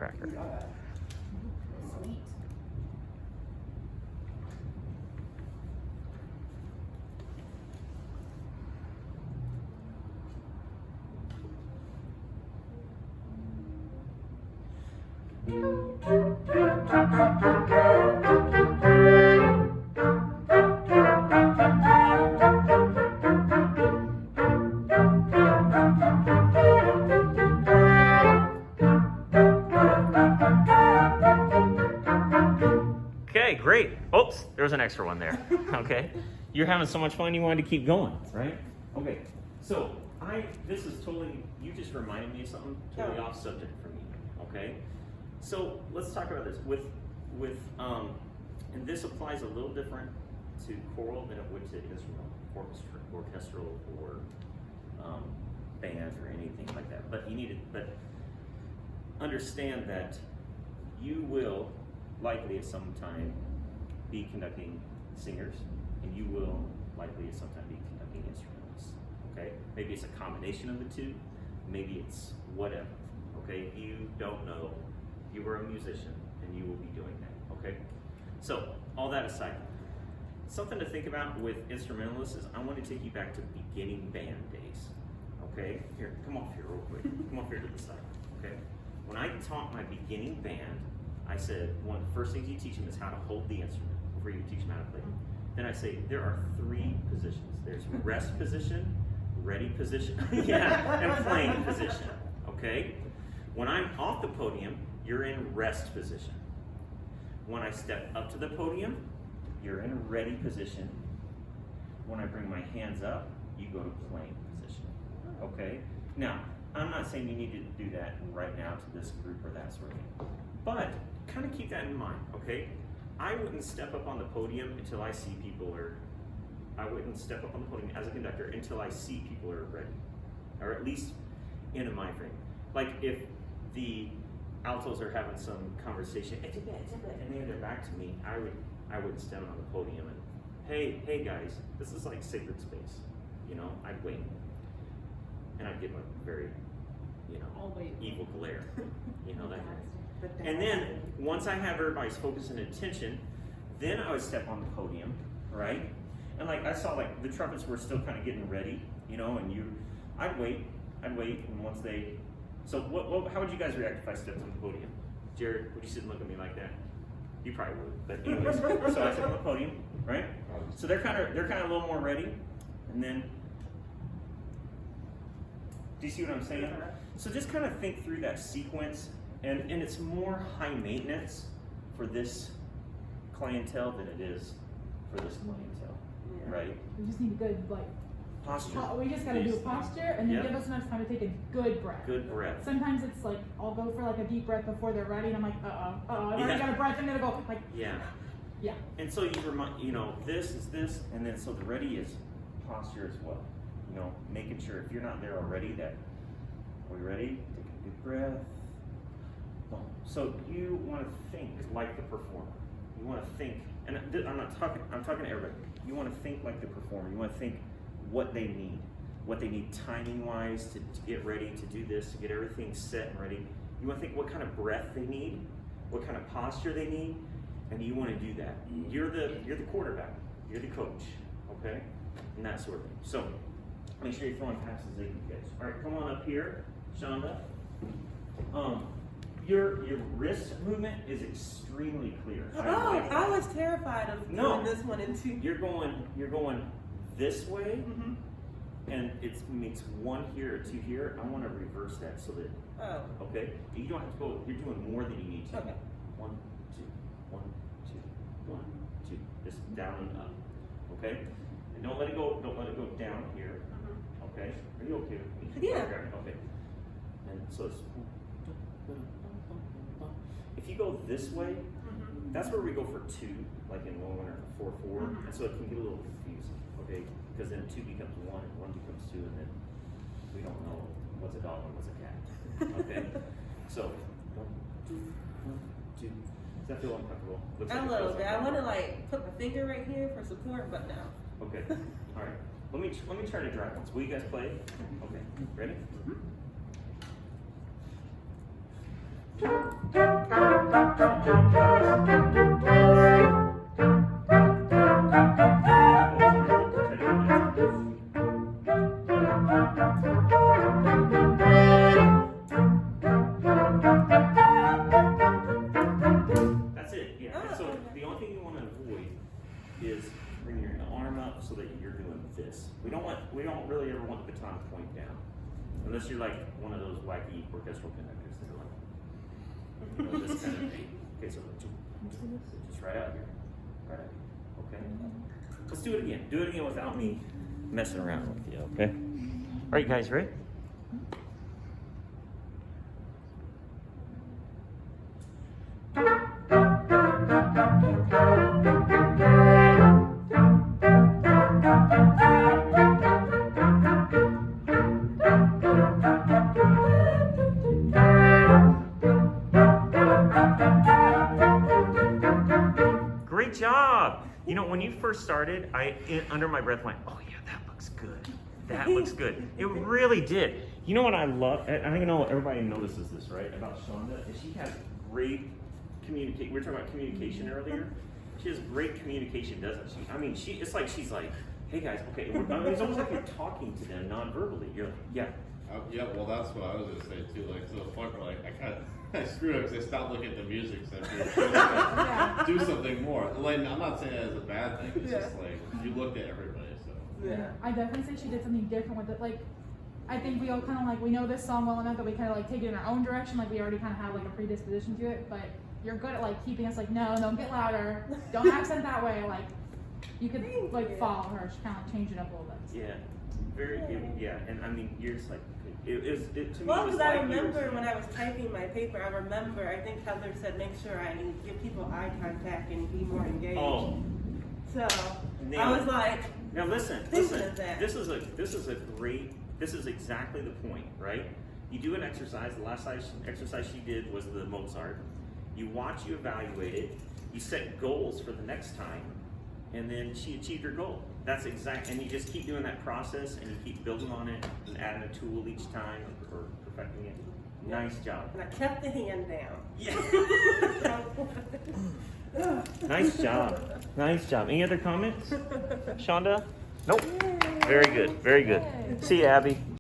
firecracker. Sweet. Okay, great. Oops, there was an extra one there. Okay. You're having so much fun you wanted to keep going, right? Okay. So this is totally, you just reminded me of something totally off subject for me. Okay. So let's talk about this and this applies a little different to choral than it would to orchestral or band or anything like that. But but understand that you will likely at some time be conducting singers, and you will likely at some time be conducting instrumentalists. Okay, maybe it's a combination of the two, maybe it's whatever. Okay, you don't know. You are a musician, and you will be doing that. Okay, so all that aside, something to think about with instrumentalists is I want to take you back to beginning band days. Okay, here, come off here real quick. Come off here to the side. Okay, when I taught my beginning band, I said one of the first things you teach them is how to hold the instrument before you teach them how to play. Then I say there are 3 positions. There's rest position, ready position, and playing position. Okay? When I'm off the podium, you're in rest position. When I step up to the podium, you're in ready position. When I bring my hands up, you go to playing position. Okay? Now, I'm not saying you need to do that right now to this group or that sort of thing. But kind of keep that in mind, okay? I wouldn't step up on the podium until I see people I wouldn't step up on the podium as a conductor until I see people are ready, or at least in a mind frame. Like if the altos are having some conversation, and they have their back to me, I would stand on the podium and, hey guys, this is like sacred space, you know? I'd wait, and I'd give them a very, evil glare, that kind of thing. And then, once I have everybody's focus and attention, then I would step on the podium, right? And like, I saw like the trumpets were still kind of getting ready, and I'd wait, and once they, so how would you guys react if I stepped on the podium? Jared, would you sit and look at me like that? You probably would, but anyways, so I step on the podium, right? So they're kind of a little more ready, and then, do you see what I'm saying? So just kind of think through that sequence. And it's more high maintenance for this clientele than it is for this clientele, right? We just need a good posture. We just gotta do a posture and then give us enough time to take a good breath. Good breath. Sometimes it's like I'll go for like a deep breath before they're ready, and I'm like, I've already got a breath. I'm gonna go like. Yeah. And so you remind, this is this, and then so the ready is posture as well. Making sure if you're not there already that, are we ready? Take a deep breath. So you want to think like the performer. You want to think, and I'm talking to everybody. You want to think like the performer. You want to think what they need timing wise to get ready to do this, to get everything set and ready. You want to think what kind of breath they need, what kind of posture they need, and you want to do that. You're the quarterback. You're the coach, okay? And that sort of thing. So make sure you're throwing passes that you catch. All right, come on up here, Shonda. Your wrist movement is extremely clear. I was terrified of doing this one and two. You're going this way, and it's 1 here or 2 here. I want to reverse that so that okay. You don't have to go. You're doing more than you need to. Okay. 1, 2, 1, 2, 1, 2. Just down and up. Okay. And don't let it go. Don't let it go down here. Okay. Are you okay with me? Yeah. Okay. And so it's. If you go this way, that's where we go for 2, like in 1 or 4/4, and so it can get a little confusing, okay? Because then 2 becomes 1, and 1 becomes 2, and then we don't know what's a dog and what's a cat, okay? So 1, 2, 1, 2. Does that feel uncomfortable? Looks like a little bit. I want to put my finger right here for support, but no. Okay. All right. Let me try to drive once. Will you guys play? Okay. Ready? this. We don't really ever want the baton to point down. Unless you're like one of those wacky orchestral conductors that are like, this kind of thing. Okay, so just right out here. Right out here. Okay? Let's do it again. Do it again without me messing around with you, okay? All right, guys, ready? Great job. You know, when you first started, under my breath went, oh yeah, that looks good. That looks good. It really did. You know what I love? I think I know everybody notices this, right? About Shonda, is she has great communication. We were talking about communication earlier. She has great communication, doesn't she? I mean, it's like she's like, hey guys, okay. I mean, it's almost like you're talking to them non-verbally. You're like, yeah. Yeah, well, that's what I was gonna say too. Like to the point where like I screwed up because I stopped looking at the music. So I do something more. Like I'm not saying that as a bad thing. It's just like you looked at everybody. So Yeah. I definitely say she did something different with it. Like, I think we all kind of like, we know this song well enough that we kind of like take it in our own direction. Like, we already kind of have like a predisposition to it. But you're good at like keeping us like, no, don't get louder. Don't accent that way. Like, you could like follow her. She kind of like change it up a little bit. Yeah. Very good. Yeah. And I mean, you're just like, to me, Well, it was because I like you were remember saying- when I was typing my paper, I think Heather said make sure I give people eye contact and be more engaged. Oh. So Now- I was like, Now listen, Thinking of that. this is exactly the point, right? You do an exercise. The last exercise she did was the Mozart. You watch, you evaluate it, you set goals for the next time, and then she achieved her goal. That's and you just keep doing that process, and you keep building on it and adding a tool each time or perfecting it. Yeah. Nice job. and I kept the hand down. Yeah. Nice job. Nice job. Any other comments? Shonda? Nope. Very good. Very good. Yay. See you, Abby.